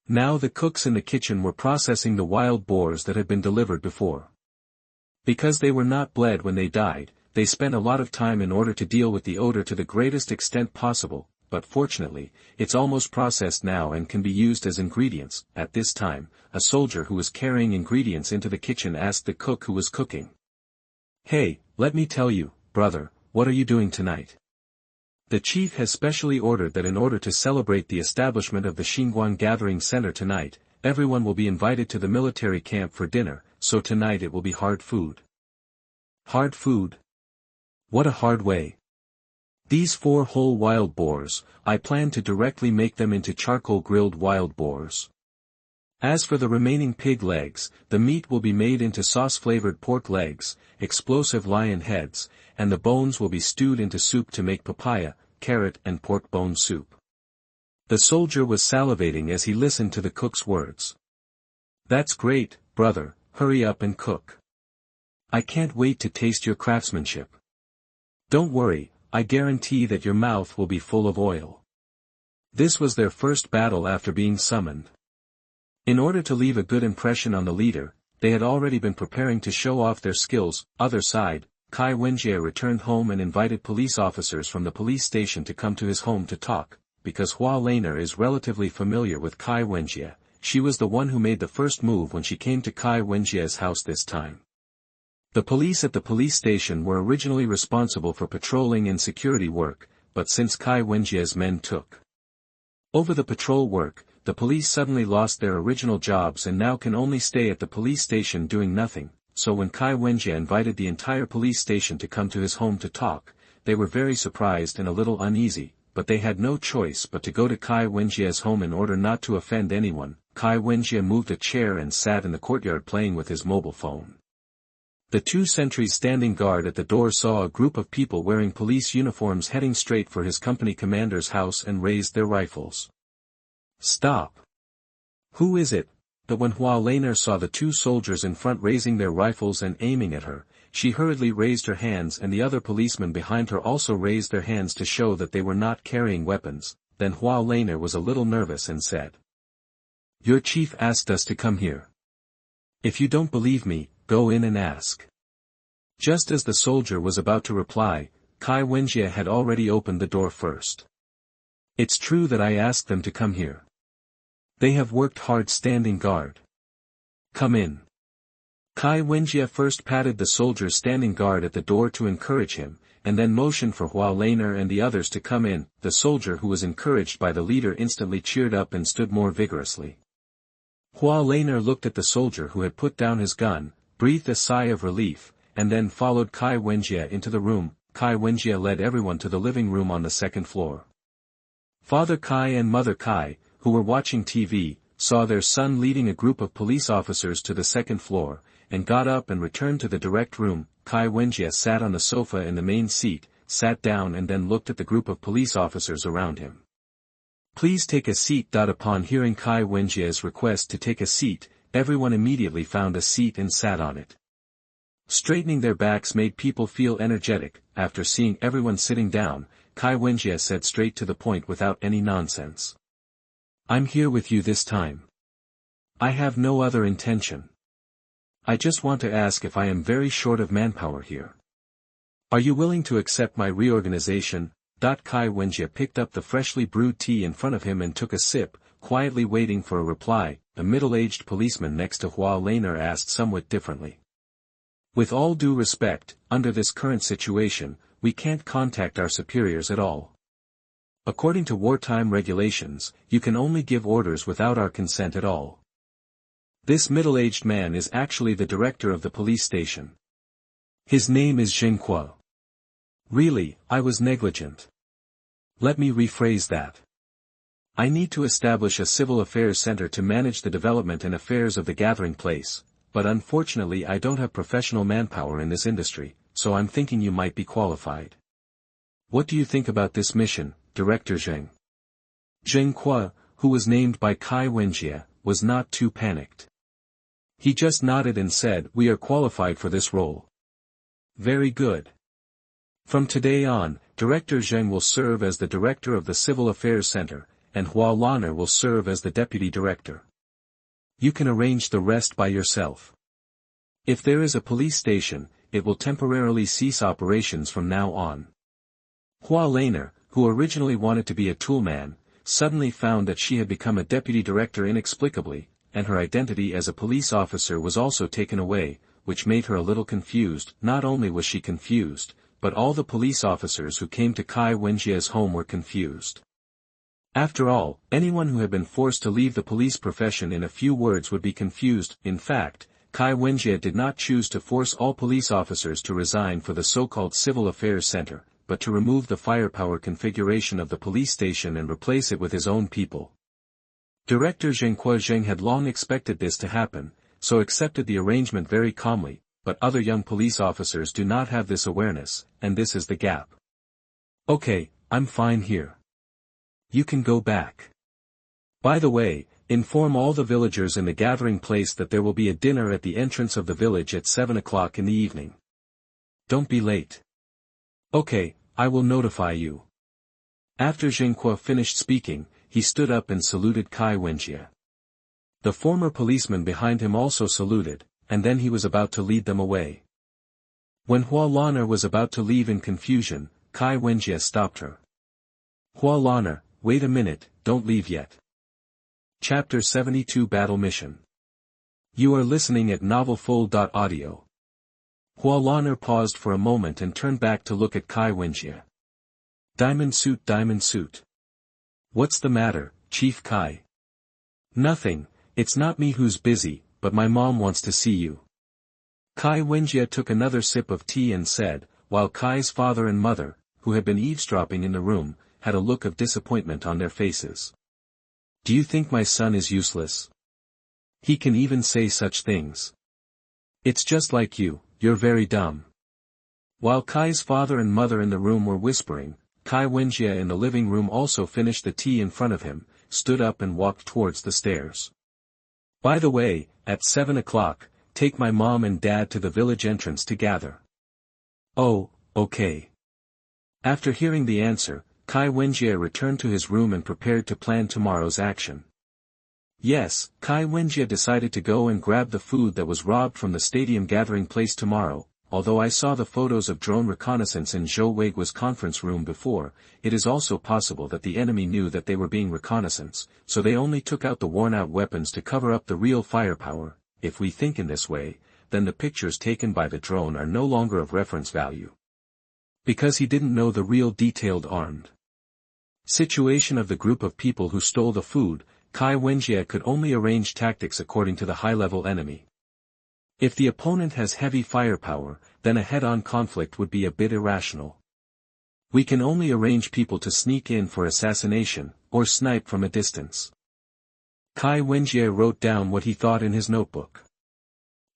A: Now the cooks in the kitchen were processing the wild boars that had been delivered before. Because they were not bled when they died, they spent a lot of time in order to deal with the odor to the greatest extent possible, but fortunately, it's almost processed now and can be used as ingredients. At this time, a soldier who was carrying ingredients into the kitchen asked the cook who was cooking. "Hey, let me tell you, brother, what are you doing tonight? The chief has specially ordered that in order to celebrate the establishment of the Xinguang Gathering Center tonight, everyone will be invited to the military camp for dinner, so tonight it will be hard food." Hard food? What a hard way. These 4 whole wild boars, I plan to directly make them into charcoal grilled wild boars. As for the remaining pig legs, the meat will be made into sauce-flavored pork legs, explosive lion heads, and the bones will be stewed into soup to make papaya, carrot and pork bone soup. The soldier was salivating as he listened to the cook's words. "That's great, brother, hurry up and cook. I can't wait to taste your craftsmanship. Don't worry, I guarantee that your mouth will be full of oil." This was their first battle after being summoned. In order to leave a good impression on the leader, they had already been preparing to show off their skills. Other side, Kai Wenjie returned home and invited police officers from the police station to come to his home to talk. Because Hua Laner is relatively familiar with Kai Wenjie, she was the one who made the first move when she came to Kai Wenjie's house this time. The police at the police station were originally responsible for patrolling and security work, but since Kai Wenjie's men took over the patrol work, the police suddenly lost their original jobs and now can only stay at the police station doing nothing. So when Kai Wenjie invited the entire police station to come to his home to talk, they were very surprised and a little uneasy, but they had no choice but to go to Kai Wenjie's home in order not to offend anyone. Kai Wenjie moved a chair and sat in the courtyard playing with his mobile phone. The 2 sentries standing guard at the door saw a group of people wearing police uniforms heading straight for his company commander's house and raised their rifles. "Stop! Who is it?" But when Hua Laner saw the 2 soldiers in front raising their rifles and aiming at her, she hurriedly raised her hands and the other policemen behind her also raised their hands to show that they were not carrying weapons. Then Hua Laner was a little nervous and said, "Your chief asked us to come here. If you don't believe me, go in and ask." Just as the soldier was about to reply, Kai Wenjie had already opened the door first. "It's true that I asked them to come here. They have worked hard standing guard. Come in." Kai Wenjie first patted the soldier standing guard at the door to encourage him, and then motioned for Hua Laner and the others to come in. The soldier who was encouraged by the leader instantly cheered up and stood more vigorously. Hua Laner looked at the soldier who had put down his gun, breathed a sigh of relief, and then followed Kai Wenjie into the room. Kai Wenjie led everyone to the living room on the 2nd floor. Father Kai and Mother Kai, who were watching TV, saw their son leading a group of police officers to the 2nd floor, and got up and returned to the direct room. Kai Wenjie sat on the sofa in the main seat, sat down and then looked at the group of police officers around him. "Please take a seat." Upon hearing Kai Wenjie's request to take a seat, everyone immediately found a seat and sat on it. Straightening their backs made people feel energetic. After seeing everyone sitting down, Kai Wenjie said straight to the point without any nonsense. "I'm here with you this time. I have no other intention. I just want to ask if I am very short of manpower here. Are you willing to accept my reorganization?" Kai Wenjie picked up the freshly brewed tea in front of him and took a sip, quietly waiting for a reply. A middle-aged policeman next to Hua Laner asked somewhat differently. "With all due respect, under this current situation, we can't contact our superiors at all. According to wartime regulations, you can only give orders without our consent at all. This middle-aged man is actually the director of the police station. His name is Jinquo. Really, I was negligent. Let me rephrase that. I need to establish a civil affairs center to manage the development and affairs of the gathering place, but unfortunately I don't have professional manpower in this industry, so I'm thinking you might be qualified. What do you think about this mission, Director Zheng? Zheng Kuo, who was named by Kai Wenjie, was not too panicked. He just nodded and said, "We are qualified for this role." Very good. From today on, Director Zheng will serve as the director of the Civil Affairs Center, and Hua Lanner will serve as the deputy director. You can arrange the rest by yourself. If there is a police station, it will temporarily cease operations from now on. Hua Lanner, who originally wanted to be a toolman, suddenly found that she had become a deputy director inexplicably, and her identity as a police officer was also taken away, which made her a little confused. Not only was she confused, but all the police officers who came to Kai Wenjie's home were confused. After all, anyone who had been forced to leave the police profession in a few words would be confused. In fact, Kai Wenjie did not choose to force all police officers to resign for the so-called Civil Affairs Center, but to remove the firepower configuration of the police station and replace it with his own people. Director Zheng Zheng had long expected this to happen, so accepted the arrangement very calmly, but other young police officers do not have this awareness, and this is the gap. Okay, I'm fine here. You can go back. By the way, inform all the villagers in the gathering place that there will be a dinner at the entrance of the village at 7 o'clock in the evening. Don't be late. Okay, I will notify you. After Zheng Kuo finished speaking, he stood up and saluted Kai Wenjie. The former policeman behind him also saluted, and then he was about to lead them away. When Hua Lanner was about to leave in confusion, Kai Wenjie stopped her. Hua Lanner, wait a minute, don't leave yet. Chapter 72 Battle Mission. You are listening at NavelFull.audio. Hua Lanner paused for a moment and turned back to look at Kai Wenjie. Diamond suit, diamond suit. What's the matter, Chief Kai? Nothing, it's not me who's busy, but my mom wants to see you. Kai Wenjie took another sip of tea and said, while Kai's father and mother, who had been eavesdropping in the room, had a look of disappointment on their faces. Do you think my son is useless? He can even say such things. It's just like you, you're very dumb. While Kai's father and mother in the room were whispering, Kai Wenjie in the living room also finished the tea in front of him, stood up and walked towards the stairs. By the way, at 7 o'clock, take my mom and dad to the village entrance to gather. Oh, okay. After hearing the answer, Kai Wenjie returned to his room and prepared to plan tomorrow's action. Yes, Kai Wenjie decided to go and grab the food that was robbed from the stadium gathering place tomorrow. Although I saw the photos of drone reconnaissance in Zhou Weiguo's conference room before, it is also possible that the enemy knew that they were being reconnaissance, so they only took out the worn-out weapons to cover up the real firepower. If we think in this way, then the pictures taken by the drone are no longer of reference value. Because he didn't know the real detailed armed situation of the group of people who stole the food, Kai Wenjie could only arrange tactics according to the high-level enemy. If the opponent has heavy firepower, then a head-on conflict would be a bit irrational. We can only arrange people to sneak in for assassination, or snipe from a distance. Kai Wenjie wrote down what he thought in his notebook.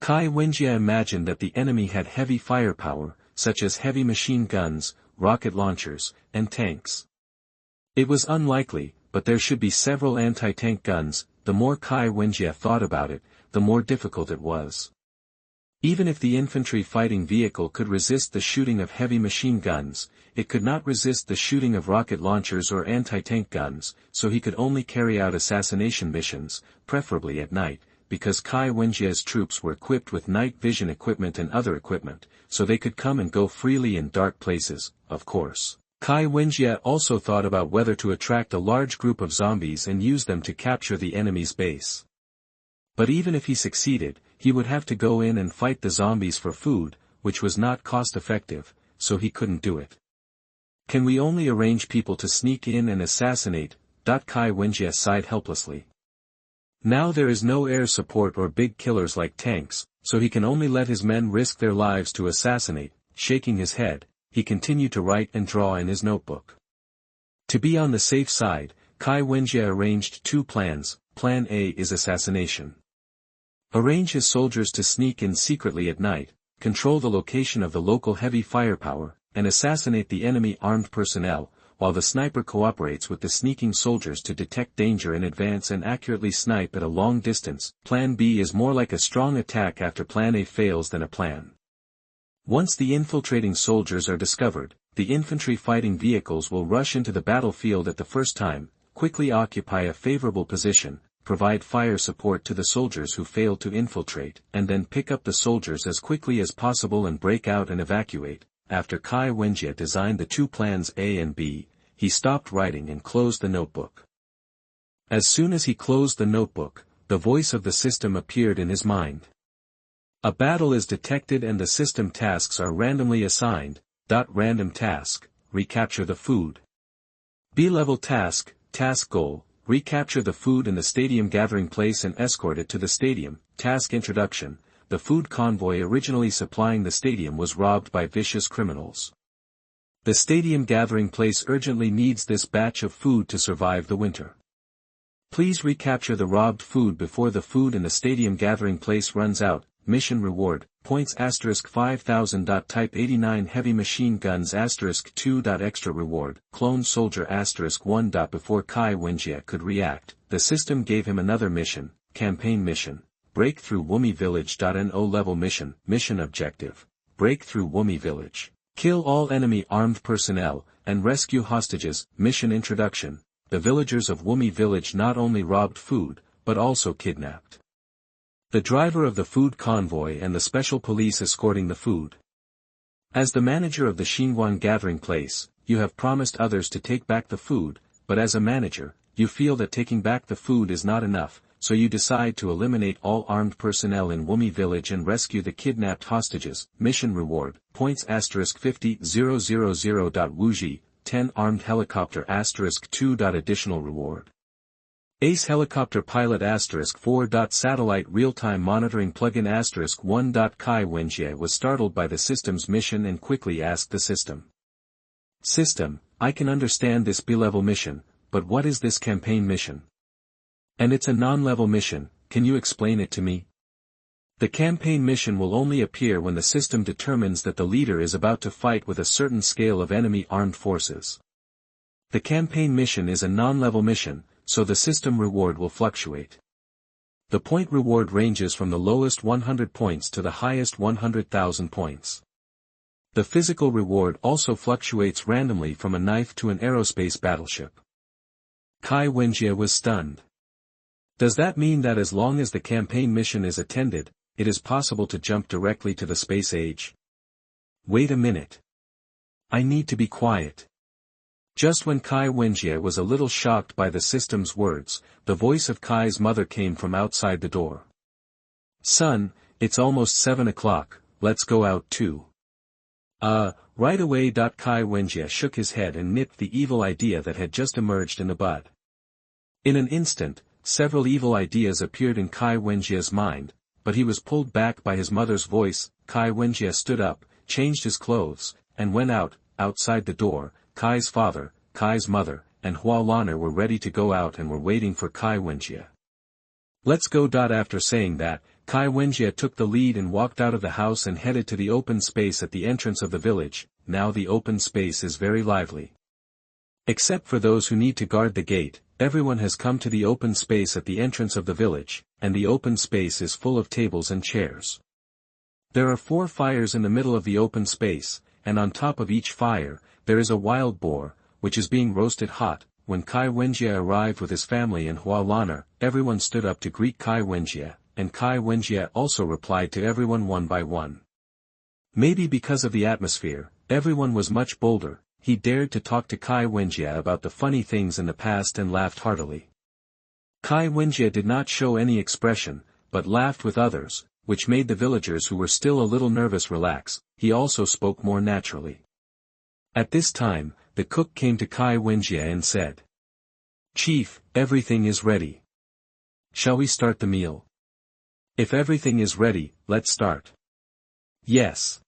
A: Kai Wenjie imagined that the enemy had heavy firepower, such as heavy machine guns, rocket launchers, and tanks. It was unlikely, but there should be several anti-tank guns. The more Kai Wenjie thought about it, the more difficult it was. Even if the infantry fighting vehicle could resist the shooting of heavy machine guns, it could not resist the shooting of rocket launchers or anti-tank guns, so he could only carry out assassination missions, preferably at night, because Kai Wenjie's troops were equipped with night vision equipment and other equipment, so they could come and go freely in dark places, of course. Kai Wenjie also thought about whether to attract a large group of zombies and use them to capture the enemy's base. But even if he succeeded, he would have to go in and fight the zombies for food, which was not cost-effective, so he couldn't do it. Can we only arrange people to sneak in and assassinate? Kai Wenjie sighed helplessly. Now there is no air support or big killers like tanks, so he can only let his men risk their lives to assassinate. Shaking his head, he continued to write and draw in his notebook. To be on the safe side, Kai Wenjie arranged two plans. Plan A is assassination. Arrange his soldiers to sneak in secretly at night, control the location of the local heavy firepower, and assassinate the enemy armed personnel, while the sniper cooperates with the sneaking soldiers to detect danger in advance and accurately snipe at a long distance. Plan B is more like a strong attack after Plan A fails than a plan. Once the infiltrating soldiers are discovered, the infantry fighting vehicles will rush into the battlefield at the first time, quickly occupy a favorable position, provide fire support to the soldiers who fail to infiltrate, and then pick up the soldiers as quickly as possible and break out and evacuate. After Kai Wenjie designed the two plans A and B, he stopped writing and closed the notebook. As soon as he closed the notebook, the voice of the system appeared in his mind. A battle is detected and the system tasks are randomly assigned. Random task, recapture the food. B-level task, task goal, recapture the food in the stadium gathering place and escort it to the stadium. Task introduction. The food convoy originally supplying the stadium was robbed by vicious criminals. The stadium gathering place urgently needs this batch of food to survive the winter. Please recapture the robbed food before the food in the stadium gathering place runs out. Mission reward, points *5000. Type 89 heavy machine guns *2. Extra reward, clone soldier *1. Before Kai Wenjie could react, the system gave him another mission, campaign mission. Break through Wumi Village. No level mission. Mission objective. Break through Wumi Village. Kill all enemy armed personnel, and rescue hostages. Mission introduction. The villagers of Wumi Village not only robbed food, but also kidnapped the driver of the food convoy and the special police escorting the food. As the manager of the Xinguan gathering place, you have promised others to take back the food, but as a manager, you feel that taking back the food is not enough. So you decide to eliminate all armed personnel in Wumi Village and rescue the kidnapped hostages. Mission reward, points *50,000. Wuji, 10 armed helicopter *2. Additional reward. Ace helicopter pilot *4. Satellite real-time monitoring plugin *1. Kai Wenjie was startled by the system's mission and quickly asked the system. System, I can understand this B-level mission, but what is this campaign mission? And it's a non-level mission, can you explain it to me? The campaign mission will only appear when the system determines that the leader is about to fight with a certain scale of enemy armed forces. The campaign mission is a non-level mission, so the system reward will fluctuate. The point reward ranges from the lowest 100 points to the highest 100,000 points. The physical reward also fluctuates randomly from a knife to an aerospace battleship. Kai Wenjie was stunned. Does that mean that as long as the campaign mission is attended, it is possible to jump directly to the space age? Wait a minute. I need to be quiet. Just when Kai Wenjie was a little shocked by the system's words, the voice of Kai's mother came from outside the door. Son, it's almost 7 o'clock, let's go out too. Right away. Kai Wenjie shook his head and nipped the evil idea that had just emerged in the bud. In an instant, several evil ideas appeared in Kai Wenjie's mind, but he was pulled back by his mother's voice. Kai Wenjie stood up, changed his clothes, and went out. Outside the door, Kai's father, Kai's mother, and Hua Laner were ready to go out and were waiting for Kai Wenjie. Let's go. After saying that, Kai Wenjie took the lead and walked out of the house and headed to the open space at the entrance of the village. Now the open space is very lively. Except for those who need to guard the gate, everyone has come to the open space at the entrance of the village, and the open space is full of tables and chairs. There are 4 fires in the middle of the open space, and on top of each fire, there is a wild boar, which is being roasted hot. When Kai Wenjie arrived with his family and Hua Laner, everyone stood up to greet Kai Wenjie, and Kai Wenjie also replied to everyone one by one. Maybe because of the atmosphere, everyone was much bolder. He dared to talk to Kai Wenjie about the funny things in the past and laughed heartily. Kai Wenjie did not show any expression, but laughed with others, which made the villagers who were still a little nervous relax. He also spoke more naturally. At this time, the cook came to Kai Wenjie and said, "Chief, everything is ready. Shall we start the meal?" "If everything is ready, let's start." "Yes.